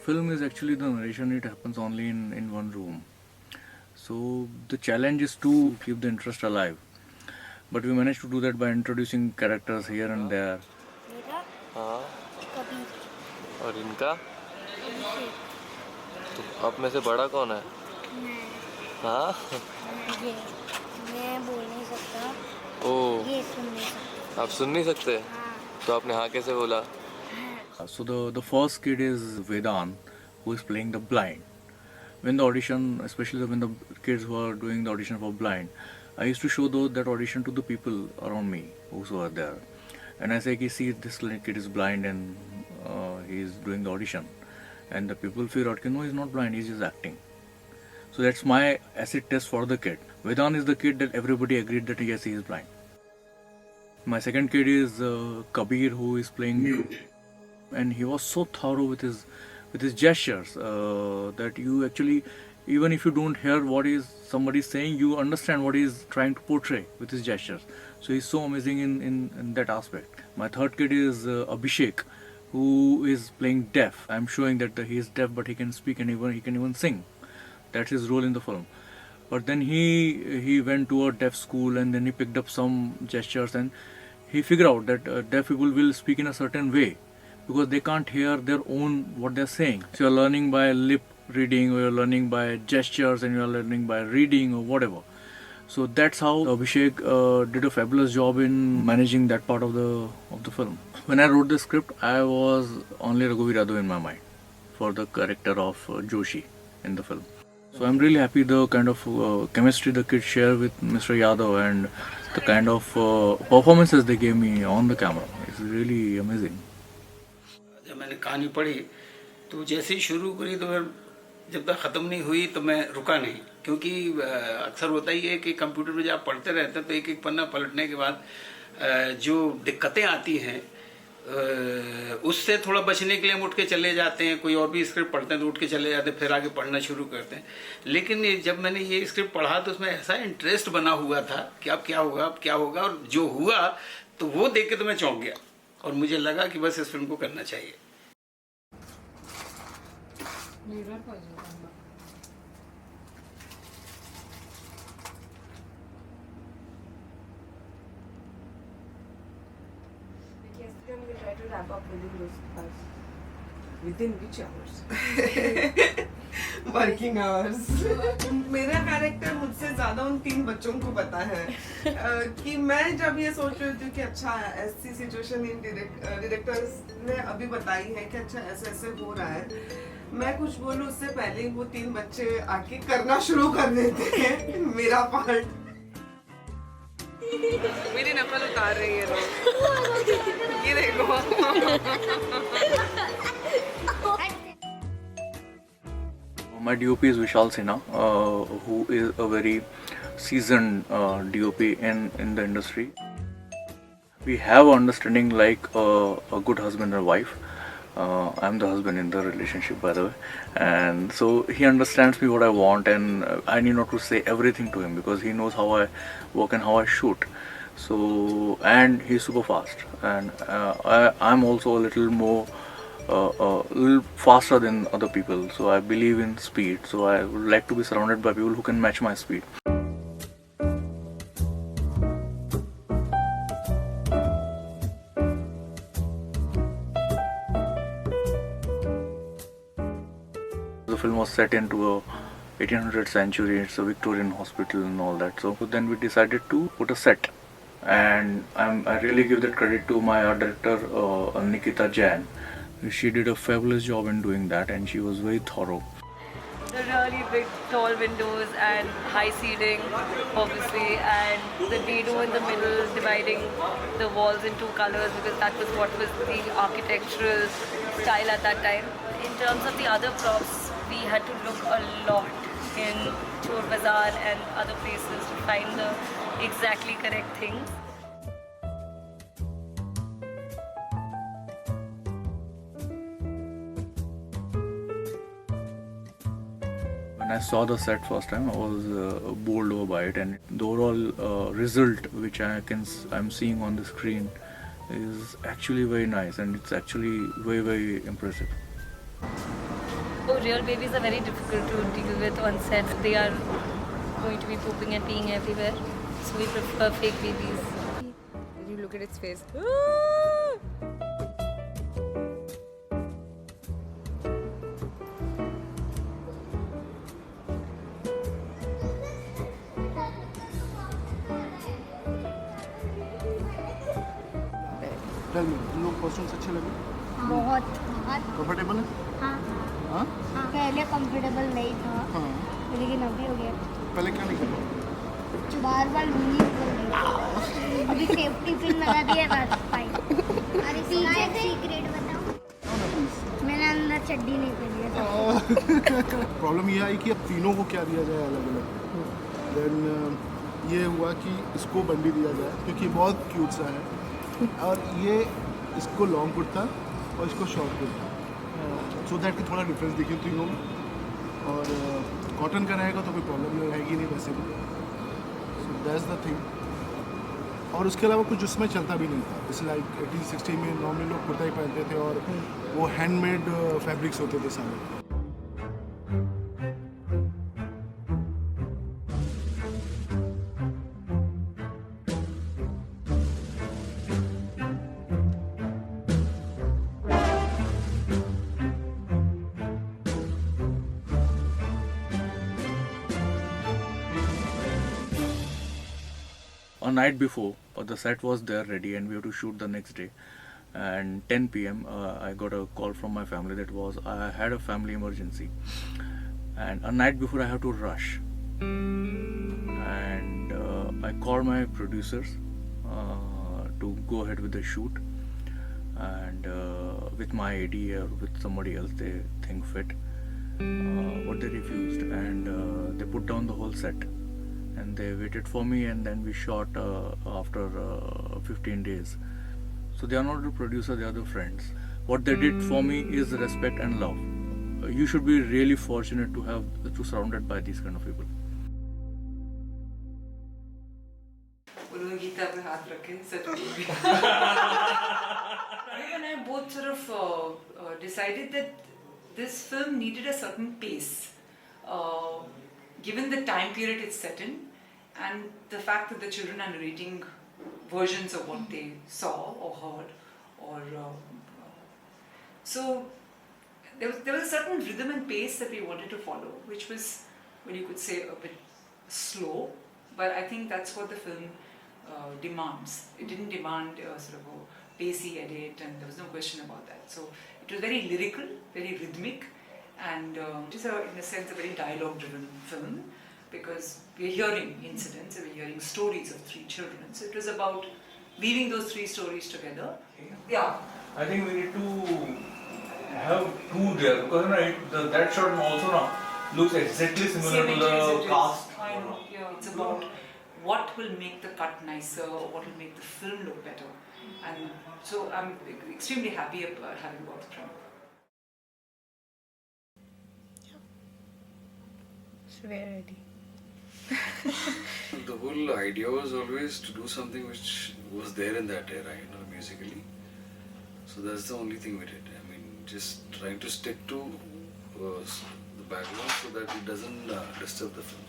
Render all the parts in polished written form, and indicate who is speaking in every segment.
Speaker 1: film is actually the narration, it happens only in one room. So the challenge is to keep the interest alive. But we managed to do that by introducing characters here and there.
Speaker 2: मेरा
Speaker 3: हाँ
Speaker 2: कबीर
Speaker 3: और इनका
Speaker 2: अभिषेक
Speaker 3: तो आप में से बड़ा कौन है?
Speaker 2: मैं
Speaker 3: हाँ
Speaker 2: ये मैं बोल नहीं सकता
Speaker 3: ओ
Speaker 2: ये सुन नहीं सकता
Speaker 3: आप सुन नहीं सकते
Speaker 2: हाँ
Speaker 3: तो आपने हाँ कैसे बोला?
Speaker 1: So the first kid is Vedan, who is playing the blind. When the audition, especially when the kids who are doing the audition for blind, I used to show that audition to the people around me who were there. And I say, see, this kid is blind and he is doing the audition. And the people figure out, no, he's not blind, he's just acting. So that's my acid test for the kid. Vedan is the kid that everybody agreed that yes, he is blind. My second kid is Kabir, who is playing mute, and he was so thorough with his gestures that you actually, even if you don't hear what is somebody saying, you understand what he is trying to portray with his gestures. So he's so amazing in that aspect. My third kid is Abhishek, who is playing deaf. I'm showing that he is deaf, but he can speak and he can even sing. That's his role in the film. But then he went to a deaf school and then he picked up some gestures and he figured out that deaf people will speak in a certain way because they can't hear their own what they're saying. So you're learning by lip reading or you're learning by gestures and you're learning by reading or whatever. So that's how Abhishek did a fabulous job in managing that part of the film. When I wrote the script, I was only Raghuveer Yadav in my mind for the character of Joshi in the film. So I'm really happy the kind of chemistry the kids share with Mr. Yadav and the kind of performances they gave me on the camera. It's really amazing.
Speaker 4: जब मैंने कहानी पढ़ी तो जैसे ही शुरू करी तो फिर जब तक ख़त्म नहीं हुई तो मैं रुका नहीं क्योंकि अक्सर होता ही है कि कंप्यूटर पे जब आप पढ़ते रहते हैं तो एक एक पन्ना पलटने के बाद जो दिक्कतें आती हैं उससे थोड़ा बचने के लिए हम उठ के चले जाते हैं कोई और भी स्क्रिप्ट पढ़ते हैं तो उठ के चले जाते हैं फिर आगे पढ़ना शुरू करते हैं लेकिन जब मैंने ये स्क्रिप्ट पढ़ा तो उसमें ऐसा इंटरेस्ट बना हुआ था कि अब क्या होगा और जो हुआ तो वो देख के तो मैं चौंक गया और मुझे लगा कि बस इस फिल्म को करना चाहिए
Speaker 5: We try to wrap up within those hours. Within which hours?
Speaker 6: Working hours मेरा कैरेक्टर मुझसे ज्यादा उन 3 बच्चों को पता है कि मैं जब ये सोच रही थी कि अच्छा ऐसी सिचुएशन इन डायरेक्टर्स ने अभी बताई है कि अच्छा ऐसे ऐसे हो रहा है मैं कुछ बोलूं उससे पहले ही वो 3 बच्चे आके करना शुरू कर देते हैं मेरा पार्ट मेरी नकल उतार रही है लोग ये देखो
Speaker 1: My DOP is Vishal Sinha, who is a very seasoned DOP in the industry. We have understanding like a good husband and wife. I'm the husband in the relationship, by the way, and so he understands me what I want, and I need not to say everything to him because he knows how I work and how I shoot. So, and he's super fast, and I'm also a little more. A little faster than other people, so I believe in speed, so I would like to be surrounded by people who can match my speed. The film was set into a 1800 century, it's a Victorian hospital and all that, so then we decided to put a set, and I really give that credit to my art director Nikita Jain. She did a fabulous job in doing that and she was very thorough.
Speaker 7: The really big tall windows and high ceiling obviously and the dado in the middle dividing the walls in 2 colors because that was what was the architectural style at that time. In terms of the other props, we had to look a lot in Chor Bazaar and other places to find the exactly correct things.
Speaker 1: When I saw the set first time, I was bowled over by it, and the overall result which I'm seeing on the screen is actually very nice, and it's actually very impressive.
Speaker 7: Oh, real babies are very difficult to deal with on set. They are going to be pooping and peeing everywhere. So we prefer fake babies.
Speaker 5: You look at its face.
Speaker 8: Tell me तुम लोग costumes अच्छे लगे
Speaker 2: बहुत
Speaker 8: comfortable है
Speaker 2: हाँ
Speaker 8: हाँ
Speaker 2: पहले comfortable नहीं था
Speaker 8: हाँ
Speaker 2: लेकिन अभी हो गया
Speaker 8: पहले क्या नहीं कर
Speaker 2: बार बार लूंगी निकल गई अभी सेफ्टी पिन लगा दिया ना फाइन अरे सीक्रेट बताओ मैंने अंदर चड्डी नहीं पहनी है
Speaker 8: प्रॉब्लम ये आई कि अब तीनों को क्या दिया जाए अलग अलग देन ये हुआ कि इसको बंडी दिया जाए क्योंकि बहुत क्यूट सा है और ये इसको लॉन्ग कुर्ता और इसको शॉर्ट कुर्ता सो दैट कि थोड़ा डिफरेंस दिखे तीनों में और कॉटन का रहेगा तो कोई प्रॉब्लम नहीं रहेगी नहीं वैसे भी सो दैट्स द थिंग और उसके अलावा कुछ उसमें चलता भी नहीं था जैसे लाइक 1860 में नॉर्मली लोग कुर्ता ही पहनते थे और वो हैंडमेड फैब्रिक्स होते थे सारे
Speaker 1: A night before, the set was there ready and we have to shoot the next day. And 10 p.m. I got a call from my family that was I had a family emergency, and a night before I have to rush. And I called my producers to go ahead with the shoot, and with my AD or with somebody else they think fit, but they refused, and they put down the whole set. And they waited for me, and then we shot after 15 days. So they are not the producer, they are the friends. What they did for me is respect and love. You should be really fortunate to surrounded by these kind of people.
Speaker 5: उन्होंने गीता पे हाथ रखे सच
Speaker 9: Ravi and I both sort of decided that this film needed a certain pace, given the time period it's set in, and the fact that the children are narrating versions of what they saw or heard, or so there was a certain rhythm and pace that we wanted to follow, which was, well, you could say a bit slow, but I think that's what the film demands. It didn't demand sort of a pacey edit, and there was no question about that. So it was very lyrical, very rhythmic, and it is in a sense a very dialogue-driven film, because we're hearing incidents and we're hearing stories of three children. So it was about weaving those three stories together. Yeah.
Speaker 1: I think we need to have two there, because that shot also now looks exactly similar to the cast.
Speaker 9: I know. Yeah, it's about what will make the cut nicer, or what will make the film look better. And so I'm extremely happy about having got the film.
Speaker 2: So we're ready.
Speaker 10: The whole idea was always to do something which was there in that era, musically. So that's the only thing we did. I mean, just trying to stick to the background so that it doesn't disturb the film.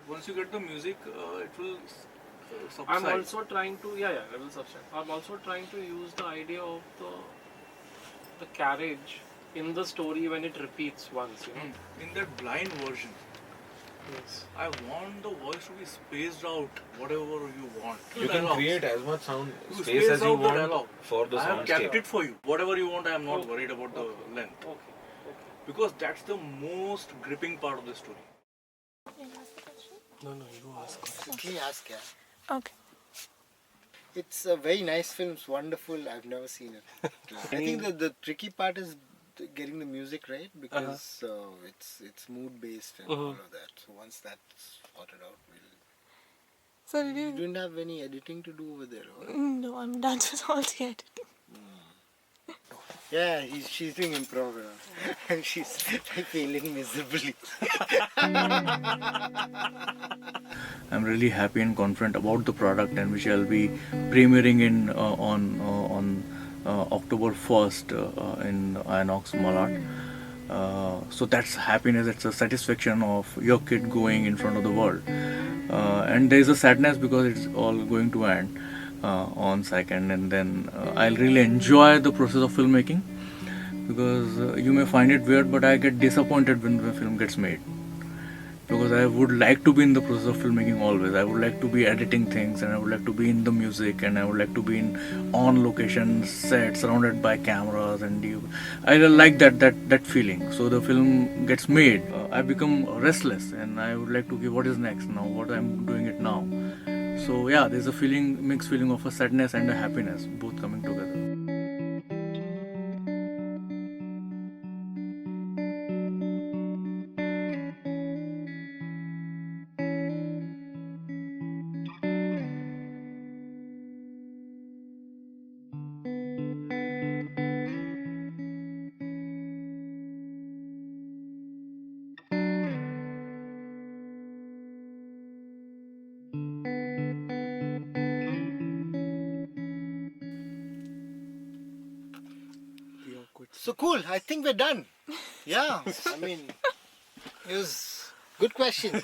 Speaker 1: Once you get the music, it will subside.
Speaker 11: I'm also trying to, it will subside. I'm also trying to use the idea of the carriage in the story when it repeats once,
Speaker 1: In that blind version,
Speaker 11: Yes.
Speaker 1: I want the voice to be spaced out, whatever you want.
Speaker 12: You can create as much sound
Speaker 1: You
Speaker 12: space as you
Speaker 1: out the
Speaker 12: want
Speaker 1: dialogue.
Speaker 12: for the
Speaker 1: I have
Speaker 12: soundscape.
Speaker 1: kept it for you. Whatever you want, I am not worried about the length.
Speaker 11: Okay.
Speaker 1: Because that's the most gripping part of the story.
Speaker 11: No, you ask.
Speaker 13: Me ask, yeah.
Speaker 2: Okay.
Speaker 13: It's a very nice film. It's wonderful. I've never seen it. I think that the tricky part is getting the music right, because it's mood based and all of that. So once that's sorted out,
Speaker 2: So
Speaker 13: you didn't have any editing to do over there, or?
Speaker 2: No, I'm done with all the editing.
Speaker 13: Yeah, she's doing improv and she's failing miserably.
Speaker 1: I'm really happy and confident about the product, and we shall be premiering in on October 1st in Inox Malad. So that's happiness, it's a satisfaction of your kid going in front of the world. And there is a sadness because it's all going to end on 2nd, and then I'll really enjoy the process of filmmaking, because you may find it weird, but I get disappointed when the film gets made, because I would like to be in the process of filmmaking always. I would like to be editing things, and I would like to be in the music, and I would like to be in on location set surrounded by cameras, and I like that feeling. So the film gets made, I become restless, and I would like to give what is next now, what I'm doing it now. So yeah, there's a feeling, mixed feeling of a sadness and a happiness, both coming together.
Speaker 13: So cool. I think we're done. Yeah. I mean, it was good questions.